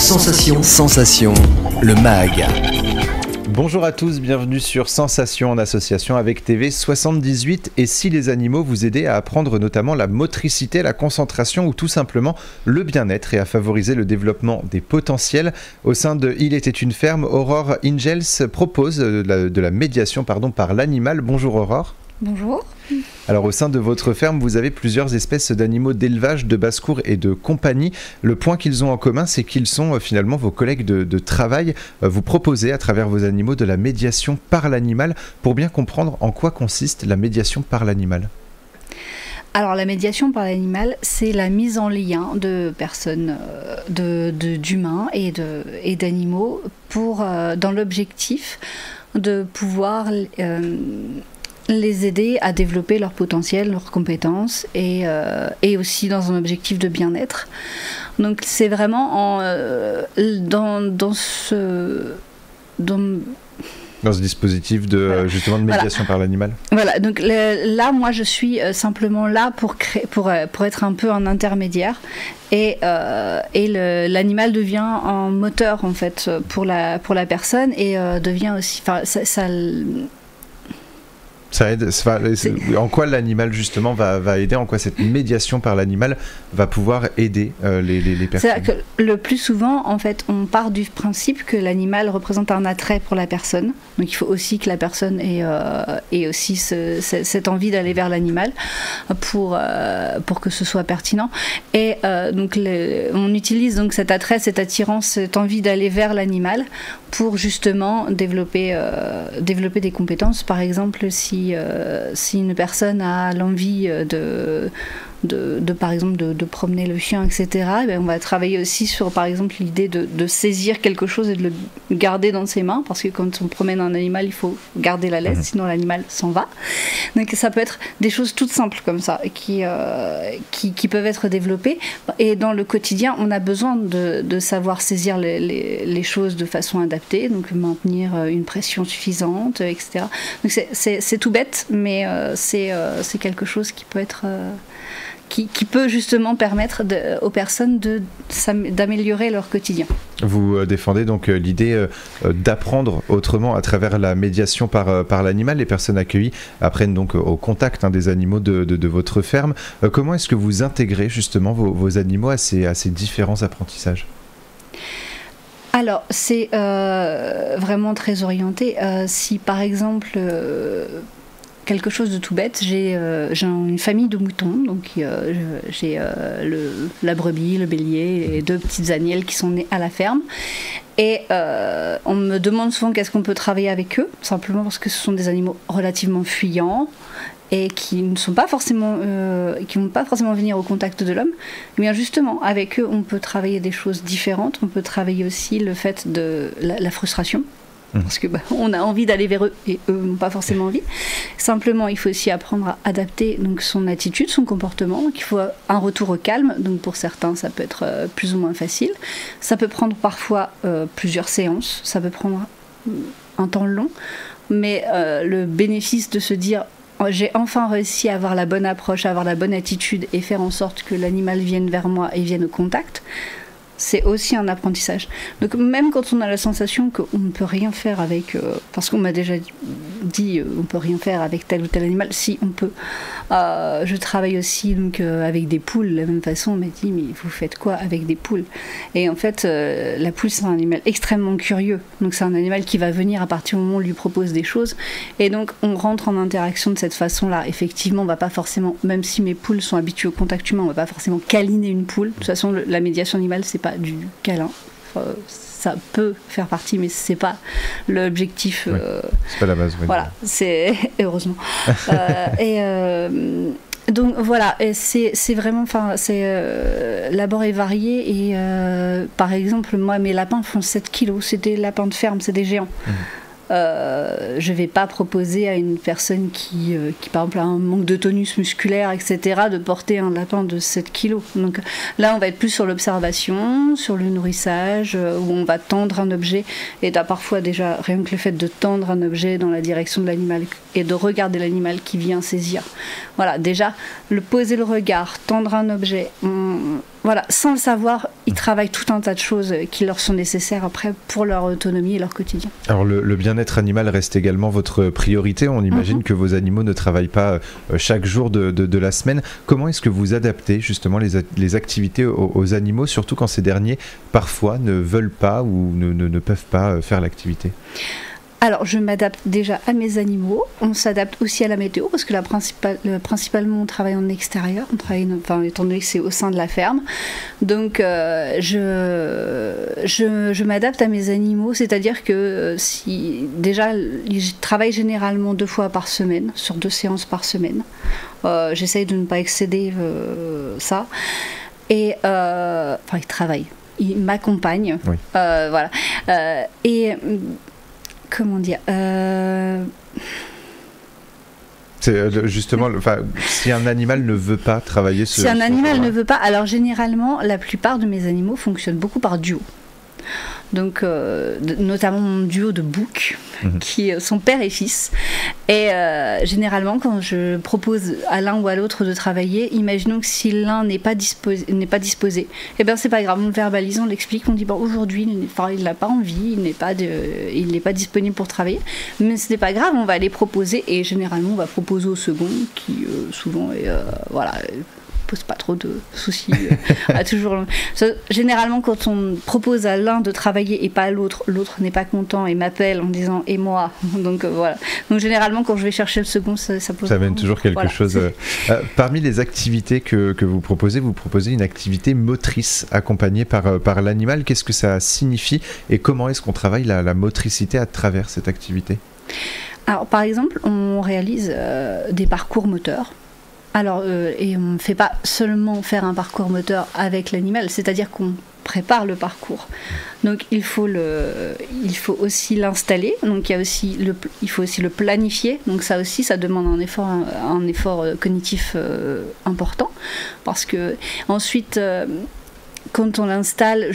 Sensation, le MAG. Bonjour à tous, bienvenue sur Sensation en association avec TV78. Et si les animaux vous aidaient à apprendre notamment la motricité, la concentration ou tout simplement le bien-être et à favoriser le développement des potentiels. Au sein de Il était une ferme, Aurore Ingels propose de la médiation par l'animal. Bonjour Aurore. Bonjour. Alors au sein de votre ferme, vous avez plusieurs espèces d'animaux d'élevage, de basse-cour et de compagnie. Le point qu'ils ont en commun, c'est qu'ils sont finalement vos collègues de travail. Vous proposez à travers vos animaux de la médiation par l'animal. Pour bien comprendre en quoi consiste la médiation par l'animal. Alors la médiation par l'animal, c'est la mise en lien de personnes, d'humains et d'animaux dans l'objectif de pouvoir les aider à développer leur potentiel, leurs compétences et aussi dans un objectif de bien-être. Donc c'est vraiment dans ce dispositif de justement de médiation par l'animal. Voilà, donc là moi je suis simplement là pour être un peu un intermédiaire et l'animal devient un moteur en fait pour la personne et devient aussi ça aide. En quoi l'animal justement va aider, en quoi cette médiation par l'animal va pouvoir aider les personnes? C'est-à-dire que le plus souvent, en fait, on part du principe que l'animal représente un attrait pour la personne. Donc il faut aussi que la personne ait aussi cette envie d'aller vers l'animal pour que ce soit pertinent. Et donc on utilise donc cet attrait, cette attirance, cette envie d'aller vers l'animal pour justement développer des compétences. Par exemple, si une personne a l'envie par exemple de promener le chien, etc., on va travailler aussi sur, par exemple, l'idée de saisir quelque chose et de le garder dans ses mains, parce que quand on promène un animal, il faut garder la laisse, sinon l'animal s'en va. Donc ça peut être des choses toutes simples comme ça, qui peuvent être développées. Et dans le quotidien, on a besoin de savoir saisir les choses de façon adaptée, donc maintenir une pression suffisante, etc. Donc c'est tout bête, mais c'est quelque chose qui peut être... Qui peut justement permettre aux personnes d'améliorer leur quotidien. Vous défendez donc l'idée d'apprendre autrement à travers la médiation par l'animal. Les personnes accueillies apprennent donc au contact des animaux de votre ferme. Comment est-ce que vous intégrez justement vos animaux à ces différents apprentissages ? Alors, c'est vraiment très orienté. Si par exemple... quelque chose de tout bête, j'ai une famille de moutons, donc j'ai la brebis, le bélier et 2 petites agnelles qui sont nées à la ferme. Et on me demande souvent qu'est-ce qu'on peut travailler avec eux, simplement parce que ce sont des animaux relativement fuyants et qui ne sont pas forcément, qui vont pas forcément venir au contact de l'homme. Mais bien justement, avec eux, on peut travailler des choses différentes. On peut travailler aussi le fait de la frustration. Parce que on a envie d'aller vers eux et eux n'ont pas forcément envie. Simplement, il faut aussi apprendre à adapter donc son attitude, son comportement. Donc, il faut un retour au calme. Donc pour certains, ça peut être plus ou moins facile. Ça peut prendre parfois plusieurs séances. Ça peut prendre un temps long. Mais le bénéfice de se dire j'ai enfin réussi à avoir la bonne approche, à avoir la bonne attitude et faire en sorte que l'animal vienne vers moi et vienne au contact, c'est aussi un apprentissage. Donc même quand on a la sensation qu'on ne peut rien faire avec... parce qu'on m'a déjà dit on ne peut rien faire avec tel ou tel animal, si on peut. Je travaille aussi donc, avec des poules. De la même façon, on m'a dit mais vous faites quoi avec des poules? Et en fait, la poule c'est un animal extrêmement curieux. Donc c'est un animal qui va venir à partir du moment où on lui propose des choses. Et donc on rentre en interaction de cette façon-là. Effectivement, on va pas forcément, même si mes poules sont habituées au contact humain, on va pas forcément câliner une poule. De toute façon, la médiation animale, c'est pas du câlin. Ça peut faire partie, mais c'est pas l'objectif. C'est pas la base. Oui. Voilà, c'est heureusement. Donc voilà, c'est vraiment, l'abord est varié et par exemple, moi mes lapins font 7 kilos, c'est des lapins de ferme, c'est des géants. Je ne vais pas proposer à une personne qui par exemple a un manque de tonus musculaire, etc., de porter un lapin de 7 kilos. Donc là, on va être plus sur l'observation, sur le nourrissage, où on va tendre un objet. Et parfois déjà, rien que le fait de tendre un objet dans la direction de l'animal et de regarder l'animal qui vient saisir. Voilà, déjà, poser le regard, tendre un objet, voilà, sans le savoir, ils travaillent tout un tas de choses qui leur sont nécessaires après pour leur autonomie et leur quotidien. Alors le bien-être animal reste également votre priorité. On imagine que vos animaux ne travaillent pas chaque jour de la semaine. Comment est-ce que vous adaptez justement les activités aux animaux, surtout quand ces derniers parfois ne veulent pas ou ne peuvent pas faire l'activité ? Alors, je m'adapte déjà à mes animaux. On s'adapte aussi à la météo parce que principalement, on travaille en extérieur. On travaille, étant donné que c'est au sein de la ferme. Donc, je m'adapte à mes animaux. C'est-à-dire que ils travaillent généralement 2 fois par semaine, sur 2 séances par semaine. J'essaye de ne pas excéder ça. Et, ils travaillent. Ils m'accompagnent. Oui. Voilà. Comment dire C'est justement, si un animal ne veut pas travailler Si un animal ne veut pas, alors généralement, la plupart de mes animaux fonctionnent beaucoup par duo. Donc, notamment mon duo de boucs, qui sont père et fils. Et généralement, quand je propose à l'un ou à l'autre de travailler, imaginons que si l'un n'est pas disposé, eh bien c'est pas grave, on le verbalise, on l'explique, on dit bon, aujourd'hui il n'a pas envie, il n'est pas disponible pour travailler, mais ce n'est pas grave, on va les proposer et généralement on va proposer au second qui souvent est pas trop de soucis généralement quand on propose à l'un de travailler et pas à l'autre n'est pas content et m'appelle en disant et moi, donc voilà, donc généralement quand je vais chercher le second ça pose, ça amène toujours quelque chose. Parmi les activités que vous proposez une activité motrice accompagnée par l'animal. Qu'est-ce que ça signifie et comment est-ce qu'on travaille la motricité à travers cette activité? Alors par exemple on réalise des parcours moteurs. Alors, et on ne fait pas seulement faire un parcours moteur avec l'animal, c'est-à-dire qu'on prépare le parcours. Donc il faut aussi l'installer, donc il faut aussi le planifier, donc ça aussi ça demande un effort cognitif important, parce que ensuite quand on l'installe,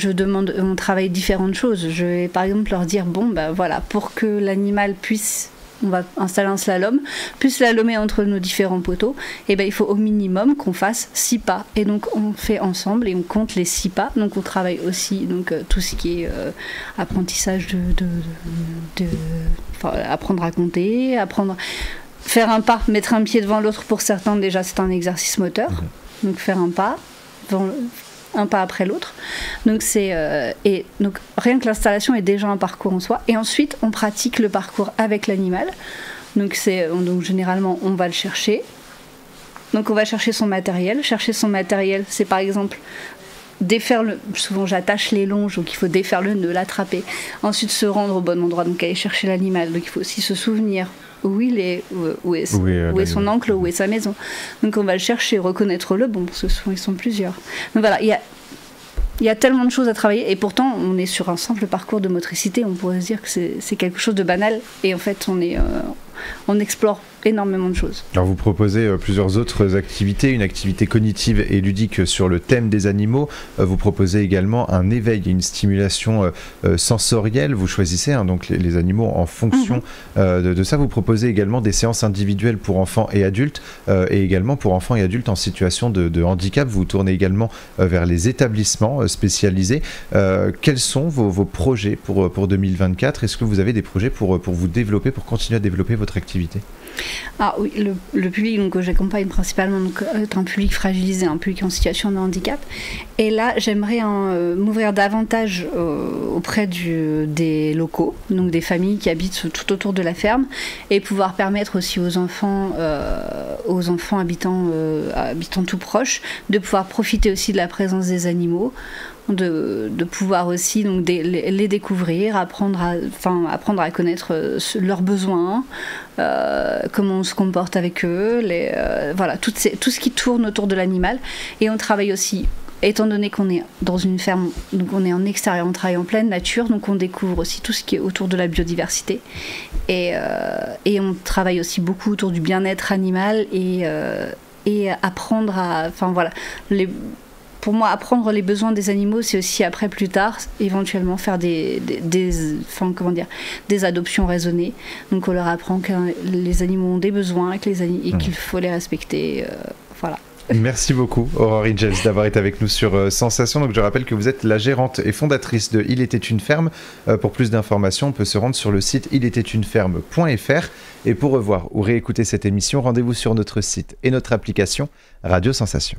on travaille différentes choses. Je vais par exemple leur dire pour que l'animal on va installer un slalom, puis slalomer entre nos différents poteaux, et il faut au minimum qu'on fasse 6 pas. Et donc on fait ensemble et on compte les 6 pas. Donc on travaille aussi tout ce qui est apprentissage apprendre à compter, faire un pas, mettre un pied devant l'autre pour certains, déjà c'est un exercice moteur. Donc faire un pas un pas après l'autre. Donc donc rien que l'installation est déjà un parcours en soi. Et ensuite, on pratique le parcours avec l'animal. Donc généralement, on va le chercher. Donc on va chercher son matériel. Chercher son matériel, c'est par exemple souvent j'attache les longes, donc il faut défaire le nœud, l'attraper. Ensuite se rendre au bon endroit, donc aller chercher l'animal. Donc il faut aussi se souvenir où est son enclos, où est sa maison. Donc on va le chercher, reconnaître le bon, parce que souvent ils sont plusieurs. Donc voilà, il y a tellement de choses à travailler, et pourtant on est sur un simple parcours de motricité. On pourrait se dire que c'est quelque chose de banal, et en fait on explore énormément de choses. Alors vous proposez plusieurs autres activités, une activité cognitive et ludique sur le thème des animaux. Vous proposez également un éveil et une stimulation sensorielle. Vous choisissez donc les animaux en fonction de ça. Vous proposez également des séances individuelles pour enfants et adultes et également pour enfants et adultes en situation de handicap. Vous tournez également vers les établissements spécialisés. Quels sont vos projets pour 2024 ? Est-ce que vous avez des projets pour vous développer, pour continuer à développer votre activité ? Ah oui, le public que j'accompagne principalement est un public fragilisé, un public en situation de handicap. Et là, j'aimerais m'ouvrir davantage auprès des locaux, donc des familles qui habitent tout autour de la ferme, et pouvoir permettre aussi aux enfants habitant tout proche de pouvoir profiter aussi de la présence des animaux. De pouvoir aussi les découvrir, apprendre à connaître leurs besoins, comment on se comporte avec eux, tout ce qui tourne autour de l'animal. Et on travaille aussi, étant donné qu'on est dans une ferme, donc on est en extérieur, on travaille en pleine nature, donc on découvre aussi tout ce qui est autour de la biodiversité. Et on travaille aussi beaucoup autour du bien-être animal et apprendre à... Pour moi, apprendre les besoins des animaux, c'est aussi après, plus tard, éventuellement faire des adoptions raisonnées. Donc on leur apprend que les animaux ont des besoins et qu'il faut les respecter. Voilà. Merci beaucoup, Aurore Ingels, d'avoir été avec nous sur Sensation. Donc, je rappelle que vous êtes la gérante et fondatrice de Il était une ferme. Pour plus d'informations, on peut se rendre sur le site iletaituneferme.fr. Et pour revoir ou réécouter cette émission, rendez-vous sur notre site et notre application Radio Sensation.